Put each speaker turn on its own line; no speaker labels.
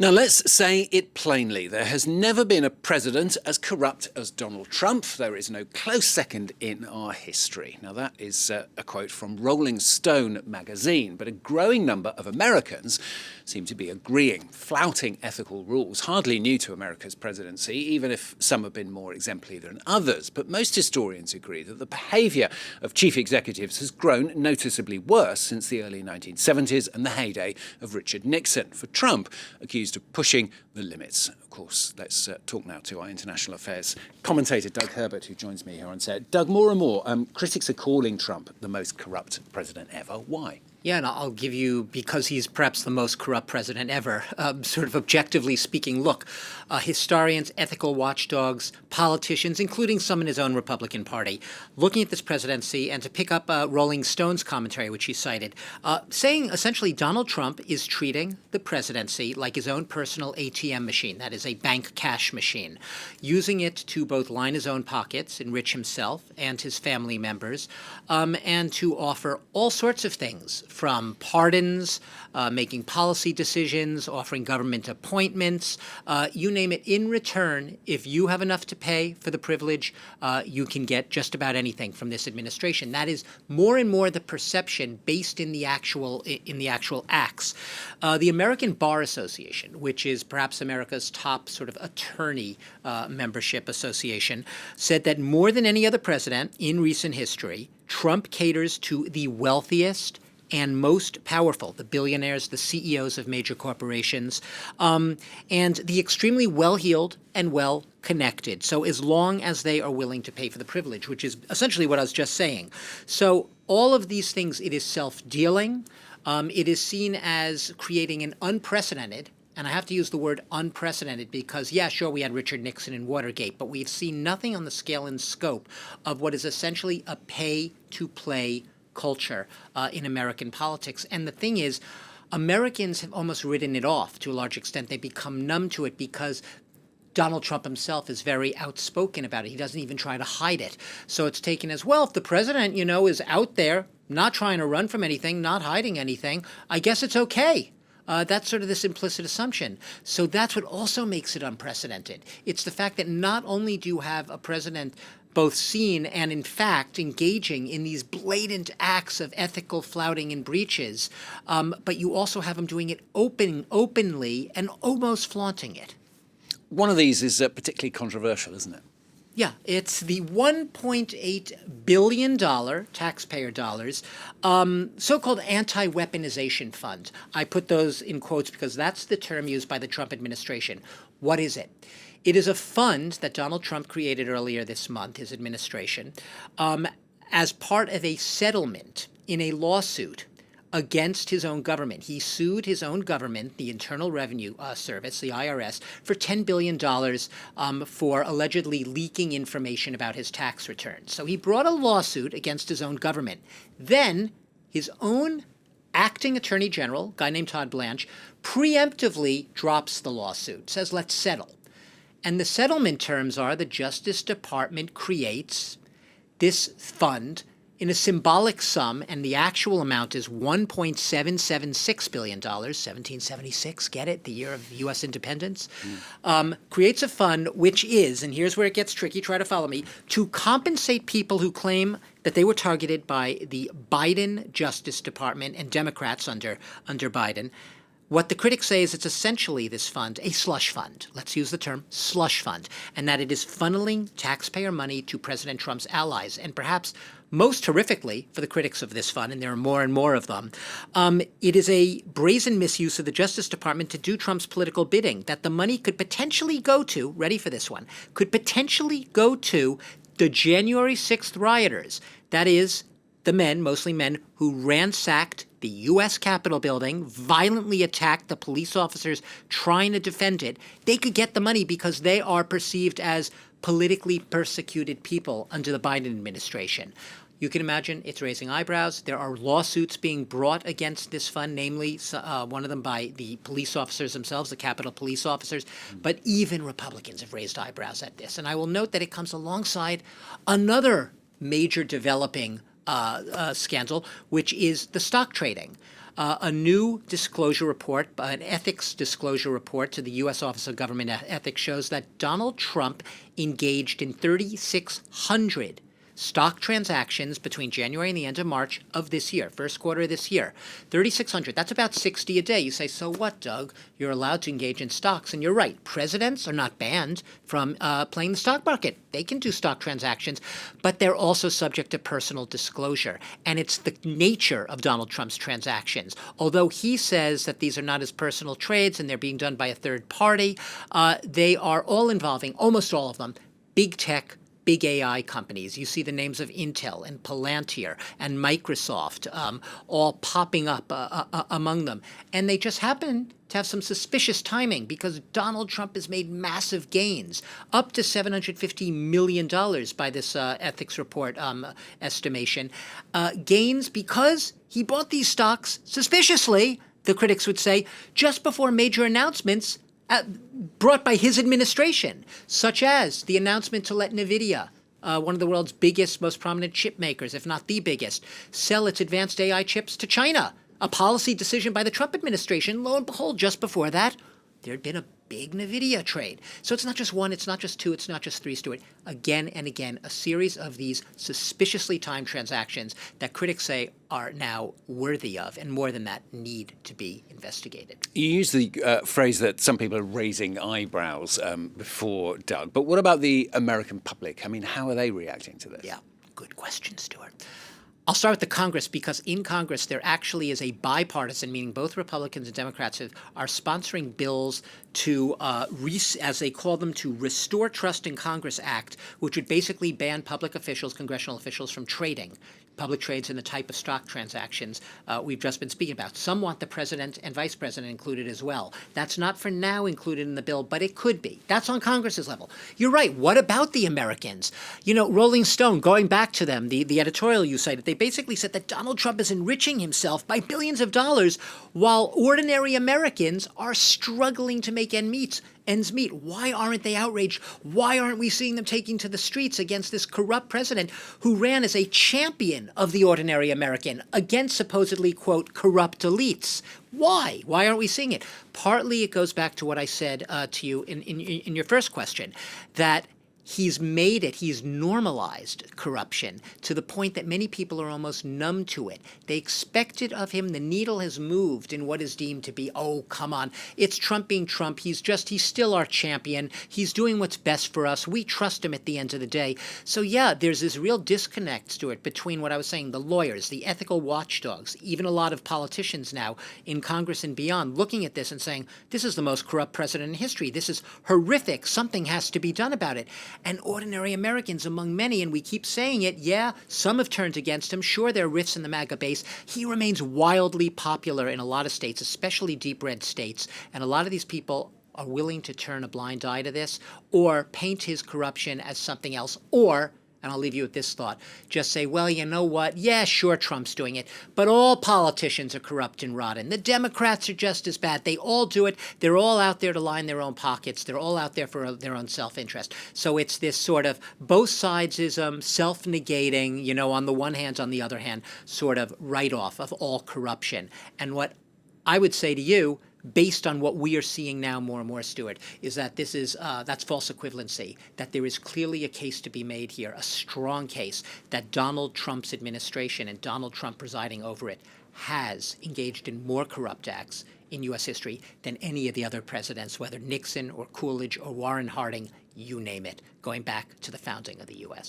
Now, let's say it plainly. There has never been a president as corrupt as Donald Trump. There is no close second in our history. Now, that is a quote from Rolling Stone magazine. But a growing number of Americans seem to be agreeing. Flouting ethical rules, hardly new to America's presidency, even if some have been more exemplary than others. But most historians agree that the behaviour of chief executives has grown noticeably worse since the early 1970s and the heyday of Richard Nixon. For Trump, accused of pushing the limits. Of course, let's talk now to our international affairs commentator, Doug Herbert, who joins me here on set. Doug, more and more, critics are calling Trump the most corrupt president ever. Why?
Yeah, and I'll give you, because he's perhaps the most corrupt president ever, sort of objectively speaking, look, historians, ethical watchdogs, politicians, including some in his own Republican Party, looking at this presidency, and to pick up Rolling Stone's commentary, which he cited, saying essentially Donald Trump is treating the presidency like his own personal ATM machine, that is a bank cash machine, using it to both line his own pockets, enrich himself and his family members, and to offer all sorts of things, from pardons, making policy decisions, offering government appointments, you name it. In return, if you have enough to pay for the privilege, you can get just about anything from this administration. That is more and more the perception based in the actual acts. The American Bar Association, which is perhaps America's top sort of attorney membership association, said that more than any other president in recent history, Trump caters to the wealthiest and most powerful, the billionaires, the CEOs of major corporations, and the extremely well-heeled and well-connected. So as long as they are willing to pay for the privilege, which is essentially what I was just saying. So all of these things, it is self-dealing. It is seen as creating an unprecedented, and I have to use the word unprecedented because, yeah, sure, we had Richard Nixon and Watergate, but we've seen nothing on the scale and scope of what is essentially a pay-to-play culture in American politics. And the thing is, Americans have almost written it off to a large extent. They become numb to it because Donald Trump himself is very outspoken about it. He doesn't even try to hide it. So it's taken as, well, if the president, is out there, not trying to run from anything, not hiding anything, I guess it's okay. That's sort of this implicit assumption. So that's what also makes it unprecedented. It's the fact that not only do you have a president both seen and, in fact, engaging in these blatant acts of ethical flouting and breaches, but you also have him doing it openly and almost flaunting it.
One of these is particularly controversial, isn't it?
Yeah, it's the $1.8 billion taxpayer dollars so-called anti-weaponization fund. I put those in quotes because that's the term used by the Trump administration. What is it? It is a fund that Donald Trump created earlier this month, his administration, as part of a settlement in a lawsuit against his own government. He sued his own government, the Internal Revenue Service, the IRS, for $10 billion for allegedly leaking information about his tax returns. So he brought a lawsuit against his own government. Then his own acting attorney general, a guy named Todd Blanche, preemptively drops the lawsuit, says, let's settle. And the settlement terms are the Justice Department creates this fund in a symbolic sum, and the actual amount is $1.776 billion, 1776, get it, the year of U.S. independence, creates a fund which is, and here's where it gets tricky, try to follow me, to compensate people who claim that they were targeted by the Biden Justice Department and Democrats under Biden. What the critics say is it's essentially this fund, a slush fund. Let's use the term slush fund, and that it is funneling taxpayer money to President Trump's allies. And perhaps most horrifically for the critics of this fund, and there are more and more of them, it is a brazen misuse of the Justice Department to do Trump's political bidding, that the money could potentially go to, ready for this one, could potentially go to the January 6th rioters. That is, the men, mostly men, who ransacked the U.S. Capitol building, violently attacked the police officers trying to defend it. They could get the money because they are perceived as politically persecuted people under the Biden administration. You can imagine it's raising eyebrows. There are lawsuits being brought against this fund, namely one of them by the police officers themselves, the Capitol police officers. But even Republicans have raised eyebrows at this. And I will note that it comes alongside another major developing scandal, which is the stock trading. a new disclosure report, an ethics disclosure report to the U.S. Office of Government Ethics shows that Donald Trump engaged in 3,600 stock transactions between January and the end of March of this year, first quarter of this year. 3,600. That's about 60 a day. You say, so what, Doug? You're allowed to engage in stocks. And you're right. Presidents are not banned from playing the stock market. They can do stock transactions, but they're also subject to personal disclosure. And it's the nature of Donald Trump's transactions. Although he says that these are not his personal trades and they're being done by a third party, they are all involving, almost all of them, big tech, big AI companies. You see the names of Intel and Palantir and Microsoft all popping up among them. And they just happen to have some suspicious timing because Donald Trump has made massive gains, up to $750 million by this ethics report estimation. Gains because he bought these stocks suspiciously, the critics would say, just before major announcements brought by his administration, such as the announcement to let NVIDIA, one of the world's biggest, most prominent chip makers, if not the biggest, sell its advanced AI chips to China, a policy decision by the Trump administration. Lo and behold, just before that, there had been a big NVIDIA trade. So it's not just one, it's not just two, it's not just three, Stuart. Again and again, a series of these suspiciously timed transactions that critics say are now worthy of, and more than that, need to be investigated.
You use the phrase that some people are raising eyebrows before, Doug. But what about the American public? I mean, how are they reacting to this?
Yeah, good question, Stuart. I'll start with the Congress, because in Congress there actually is a bipartisan, meaning both Republicans and Democrats are sponsoring bills to, as they call them, to Restore Trust in Congress Act, which would basically ban public officials, congressional officials, from trading public trades in the type of stock transactions we've just been speaking about. Some want the president and vice president included as well. That's not for now included in the bill, but it could be. That's on Congress's level. You're right. What about the Americans? You know, Rolling Stone, going back to them, the editorial you cited, they basically said that Donald Trump is enriching himself by billions of dollars while ordinary Americans are struggling to make ends meet. Why aren't they outraged? Why aren't we seeing them taking to the streets against this corrupt president who ran as a champion of the ordinary American against supposedly, quote, corrupt elites? Why? Why aren't we seeing it? Partly it goes back to what I said to you in your first question, that he's normalized corruption to the point that many people are almost numb to it. They expect it of him. The needle has moved in what is deemed to be, oh, come on, it's Trump being Trump. He's still our champion. He's doing what's best for us. We trust him at the end of the day. So yeah, there's this real disconnect, Stuart, between what I was saying, the lawyers, the ethical watchdogs, even a lot of politicians now in Congress and beyond looking at this and saying, this is the most corrupt president in history. This is horrific. Something has to be done about it. And ordinary Americans, among many, and we keep saying it, yeah, some have turned against him. Sure, there are rifts in the MAGA base. He remains wildly popular in a lot of states, especially deep red states. And a lot of these people are willing to turn a blind eye to this or paint his corruption as something else, or, and I'll leave you with this thought, just say, well, you know what? Yeah, sure, Trump's doing it, but all politicians are corrupt and rotten. The Democrats are just as bad. They all do it. They're all out there to line their own pockets. They're all out there for their own self-interest. So it's this sort of both sidesism, self-negating, you know, on the one hand, on the other hand, sort of write-off of all corruption. And what I would say to you, based on what we are seeing now more and more, Stuart, is that this is that's false equivalency, that there is clearly a case to be made here, a strong case that Donald Trump's administration and Donald Trump presiding over it has engaged in more corrupt acts in U.S. history than any of the other presidents, whether Nixon or Coolidge or Warren Harding, you name it, going back to the founding of the U.S.